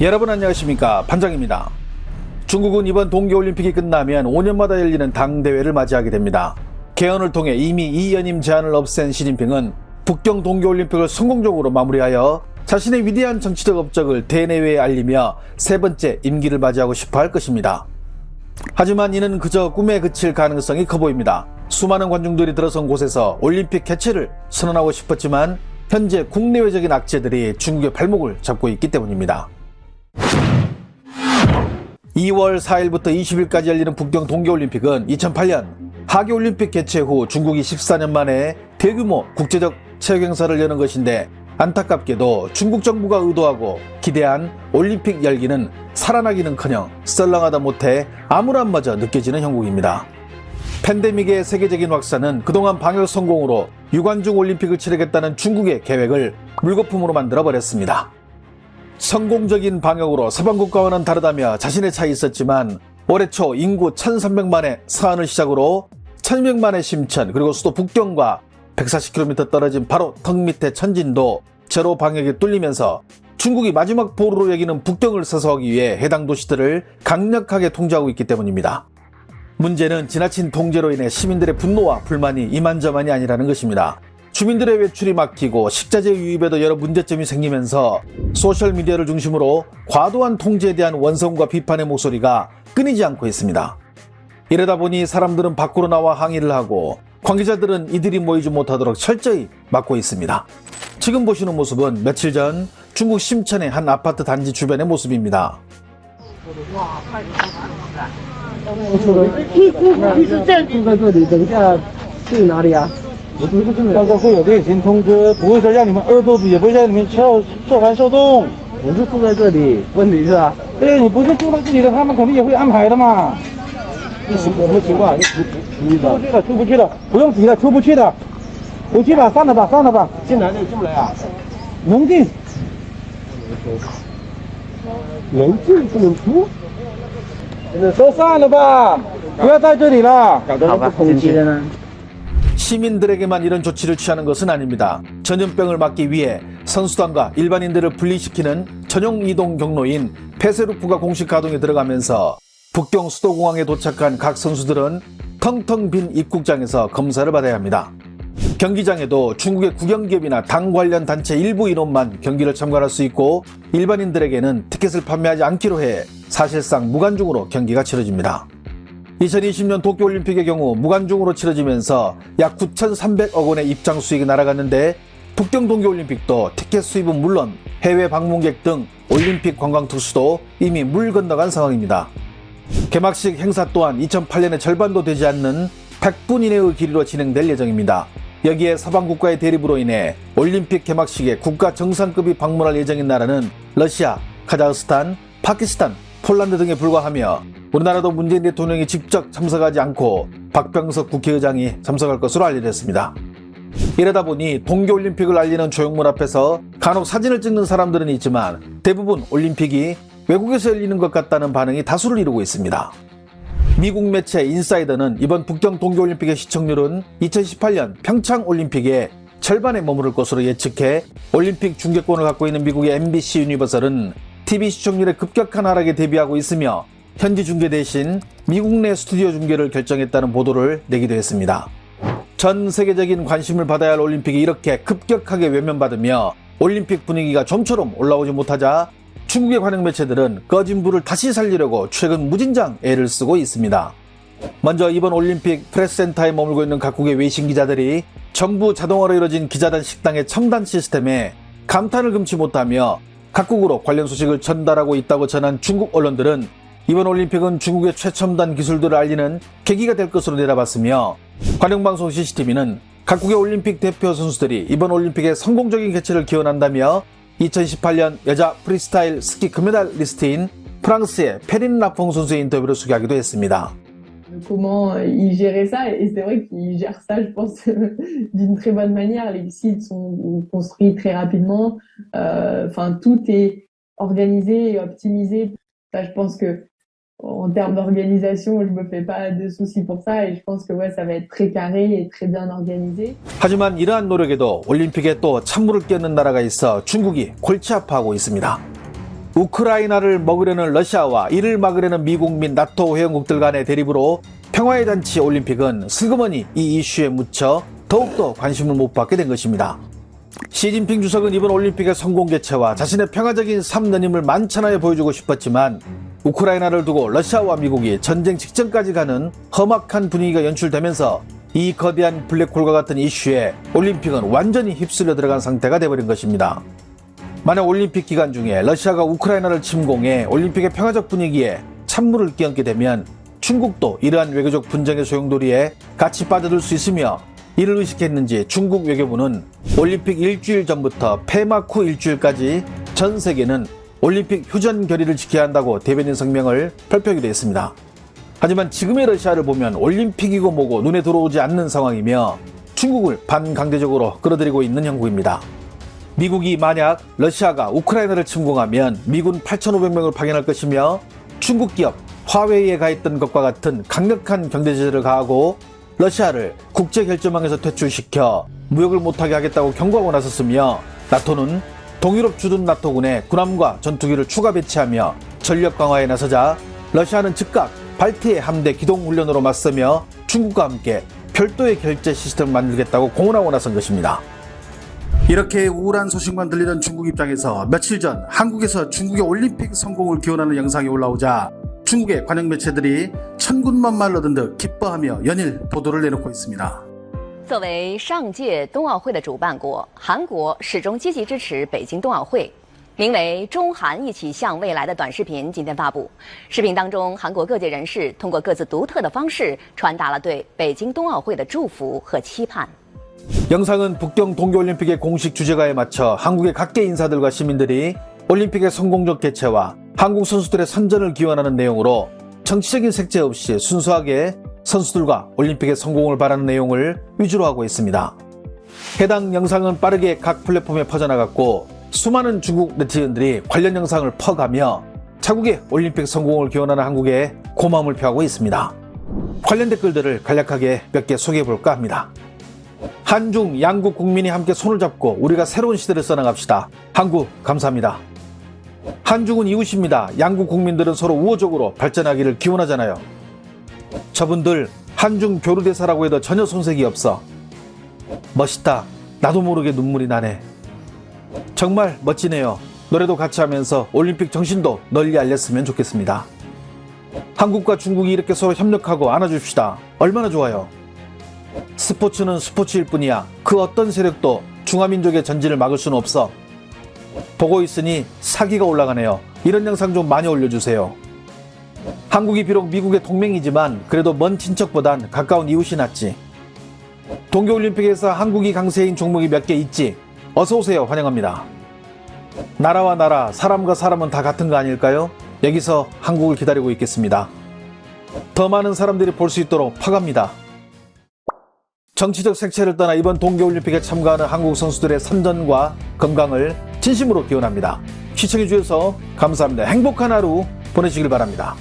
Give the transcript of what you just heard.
여러분 안녕하십니까, 반장입니다. 중국은 이번 동계올림픽이 끝나면 5년마다 열리는 당대회를 맞이하게 됩니다. 개헌을 통해 이미 이 연임 제한을 없앤 시진핑은 북경 동계올림픽을 성공적으로 마무리하여 자신의 위대한 정치적 업적을 대내외에 알리며 세 번째 임기를 맞이하고 싶어 할 것입니다. 하지만 이는 그저 꿈에 그칠 가능성이 커 보입니다. 수많은 관중들이 들어선 곳에서 올림픽 개최를 선언하고 싶었지만 현재 국내외적인 악재들이 중국의 발목을 잡고 있기 때문입니다. 2월 4일부터 20일까지 열리는 북경 동계올림픽은 2008년 하계올림픽 개최 후 중국이 14년 만에 대규모 국제적 체육행사를 여는 것인데, 안타깝게도 중국 정부가 의도하고 기대한 올림픽 열기는 살아나기는커녕 썰렁하다 못해 암울함마저 느껴지는 형국입니다. 팬데믹의 세계적인 확산은 그동안 방역 성공으로 유관중 올림픽을 치르겠다는 중국의 계획을 물거품으로 만들어버렸습니다. 성공적인 방역으로 서방 국가와는 다르다며 자신의 차이 있었지만, 올해 초 인구 1300만의 서안을 시작으로 1200만의 심천, 그리고 수도 북경과 140km 떨어진 바로 턱 밑에 천진도 제로 방역에 뚫리면서 중국이 마지막 보루로 여기는 북경을 사수하기 위해 해당 도시들을 강력하게 통제하고 있기 때문입니다. 문제는 지나친 통제로 인해 시민들의 분노와 불만이 이만저만이 아니라는 것입니다. 주민들의 외출이 막히고 식자재 유입에도 여러 문제점이 생기면서 소셜미디어를 중심으로 과도한 통제에 대한 원성과 비판의 목소리가 끊이지 않고 있습니다. 이러다 보니 사람들은 밖으로 나와 항의를 하고 관계자들은 이들이 모이지 못하도록 철저히 막고 있습니다. 지금 보시는 모습은 며칠 전 중국 심천의 한 아파트 단지 주변의 모습입니다. 一直站住在这里，等一下去哪里啊？我不是这到时候会有例行通知，不会说让你们饿肚子，也不会让你们受寒受冻。我是住在这里，问题是啊，对，你不是住在这里的，他们肯定也会安排的嘛。什么情况？出不去了，不用急了，出不去的，回去吧，算了吧，算了吧。进来就进不来啊？能进，能进不能出？说算了吧，不要在这里了。搞得不通气的呢。 시민들에게만 이런 조치를 취하는 것은 아닙니다. 전염병을 막기 위해 선수단과 일반인들을 분리시키는 전용 이동 경로인 폐쇄루프가 공식 가동에 들어가면서 북경 수도공항에 도착한 각 선수들은 텅텅 빈 입국장에서 검사를 받아야 합니다. 경기장에도 중국의 국영기업이나 당 관련 단체 일부 인원만 경기를 참관할 수 있고, 일반인들에게는 티켓을 판매하지 않기로 해 사실상 무관중으로 경기가 치러집니다. 2020년 도쿄올림픽의 경우 무관중으로 치러지면서 약 9,300억 원의 입장 수익이 날아갔는데, 북경 동계올림픽도 티켓 수입은 물론 해외 방문객 등 올림픽 관광 특수도 이미 물 건너간 상황입니다. 개막식 행사 또한 2008년의 절반도 되지 않는 100분 이내의 길이로 진행될 예정입니다. 여기에 서방 국가의 대립으로 인해 올림픽 개막식에 국가 정상급이 방문할 예정인 나라는 러시아, 카자흐스탄, 파키스탄, 폴란드 등에 불과하며, 우리나라도 문재인 대통령이 직접 참석하지 않고 박병석 국회의장이 참석할 것으로 알려졌습니다. 이러다 보니 동계올림픽을 알리는 조형물 앞에서 간혹 사진을 찍는 사람들은 있지만, 대부분 올림픽이 외국에서 열리는 것 같다는 반응이 다수를 이루고 있습니다. 미국 매체 인사이더는 이번 북경 동계올림픽의 시청률은 2018년 평창올림픽의 절반에 머무를 것으로 예측해, 올림픽 중계권을 갖고 있는 미국의 MBC 유니버설은 TV 시청률의 급격한 하락에 대비하고 있으며 현지 중계 대신 미국 내 스튜디오 중계를 결정했다는 보도를 내기도 했습니다. 전 세계적인 관심을 받아야 할 올림픽이 이렇게 급격하게 외면받으며 올림픽 분위기가 좀처럼 올라오지 못하자 중국의 관영 매체들은 꺼진 불을 다시 살리려고 최근 무진장 애를 쓰고 있습니다. 먼저 이번 올림픽 프레스센터에 머물고 있는 각국의 외신 기자들이 전부 자동화로 이뤄진 기자단 식당의 첨단 시스템에 감탄을 금치 못하며 각국으로 관련 소식을 전달하고 있다고 전한 중국 언론들은 이번 올림픽은 중국의 최첨단 기술들을 알리는 계기가 될 것으로 내다봤으며, 관영방송 CCTV는 각국의 올림픽 대표 선수들이 이번 올림픽의 성공적인 개최를 기원한다며 2018년 여자 프리스타일 스키 금메달리스트인 프랑스의 페린 라퐁 선수의 인터뷰를 소개하기도 했습니다. Comment ils géraient ça, et c'est vrai qu'ils gèrent ça, je pense, d'une très bonne manière. Les sites sont construits très rapidement, enfin tout est organisé et optimisé. Ça, je pense que en termes d'organisation, je me fais pas de soucis pour ça, et je pense que ouais, ça va être très carré et très bien organisé. 하지만 이러한 노력에도 올림픽에 또 찬물을 끼얹는 나라가 있어 중국이 골치 아파하고 있습니다. 우크라이나를 먹으려는 러시아와 이를 막으려는 미국 및 나토 회원국들 간의 대립으로 평화의 잔치 올림픽은 슬그머니 이 이슈에 묻혀 더욱더 관심을 못 받게 된 것입니다. 시진핑 주석은 이번 올림픽의 성공 개최와 자신의 평화적인 삶너님을 만천하에 보여주고 싶었지만 우크라이나를 두고 러시아와 미국이 전쟁 직전까지 가는 험악한 분위기가 연출되면서 이 거대한 블랙홀과 같은 이슈에 올림픽은 완전히 휩쓸려 들어간 상태가 되어버린 것입니다. 만약 올림픽 기간 중에 러시아가 우크라이나를 침공해 올림픽의 평화적 분위기에 찬물을 끼얹게 되면 중국도 이러한 외교적 분쟁의 소용돌이에 같이 빠져들 수 있으며 이를 의식했는지 중국 외교부는 올림픽 일주일 전부터 폐막 후 일주일까지 전 세계는 올림픽 휴전 결의를 지켜야 한다고 대변인 성명을 발표하기도 했습니다. 하지만 지금의 러시아를 보면 올림픽이고 뭐고 눈에 들어오지 않는 상황이며 중국을 반강제적으로 끌어들이고 있는 형국입니다. 미국이 만약 러시아가 우크라이나를 침공하면 미군 8,500명을 파견할 것이며 중국 기업 화웨이에 가있던 것과 같은 강력한 경제 제재를 가하고 러시아를 국제결제망에서 퇴출시켜 무역을 못하게 하겠다고 경고하고 나섰으며 나토는 동유럽 주둔 나토군에 군함과 전투기를 추가 배치하며 전력 강화에 나서자 러시아는 즉각 발트해 함대 기동훈련으로 맞서며 중국과 함께 별도의 결제 시스템을 만들겠다고 공언하고 나선 것입니다. 이렇게 우울한 소식만 들리던 중국 입장에서 며칠 전 한국에서 중국의 올림픽 성공을 기원하는 영상이 올라오자 중국의 관영 매체들이 천군만 말로 든 듯 기뻐하며 연일 보도를 내놓고 있습니다. 作为上届冬奥会的主办国，韩国始终积极支持北京冬奥会。名为“中韩一起向未来”的短视频今天发布。视频当中，韩国各界人士通过各自独特的方式传达了对北京冬奥会的祝福和期盼。 영상은 북경 동계올림픽의 공식 주제가에 맞춰 한국의 각계 인사들과 시민들이 올림픽의 성공적 개최와 한국 선수들의 선전을 기원하는 내용으로 정치적인 색채 없이 순수하게 선수들과 올림픽의 성공을 바라는 내용을 위주로 하고 있습니다. 해당 영상은 빠르게 각 플랫폼에 퍼져나갔고 수많은 중국 네티즌들이 관련 영상을 퍼가며 자국의 올림픽 성공을 기원하는 한국에 고마움을 표하고 있습니다. 관련 댓글들을 간략하게 몇 개 소개해볼까 합니다. 한중 양국 국민이 함께 손을 잡고 우리가 새로운 시대를 써나갑시다. 한국 감사합니다. 한중은 이웃입니다. 양국 국민들은 서로 우호적으로 발전하기를 기원하잖아요. 저분들 한중 교류대사라고 해도 전혀 손색이 없어. 멋있다. 나도 모르게 눈물이 나네. 정말 멋지네요. 노래도 같이 하면서 올림픽 정신도 널리 알렸으면 좋겠습니다. 한국과 중국이 이렇게 서로 협력하고 안아줍시다. 얼마나 좋아요. 스포츠는 스포츠일 뿐이야. 그 어떤 세력도 중화민족의 전진을 막을 수는 없어. 보고 있으니 사기가 올라가네요. 이런 영상 좀 많이 올려주세요. 한국이 비록 미국의 동맹이지만 그래도 먼 친척보단 가까운 이웃이 낫지. 동계올림픽에서 한국이 강세인 종목이 몇 개 있지. 어서오세요. 환영합니다. 나라와 나라, 사람과 사람은 다 같은 거 아닐까요? 여기서 한국을 기다리고 있겠습니다. 더 많은 사람들이 볼 수 있도록 퍼갑니다. 정치적 색채를 떠나 이번 동계올림픽에 참가하는 한국 선수들의 선전과 건강을 진심으로 기원합니다. 시청해주셔서 감사합니다. 행복한 하루 보내시길 바랍니다.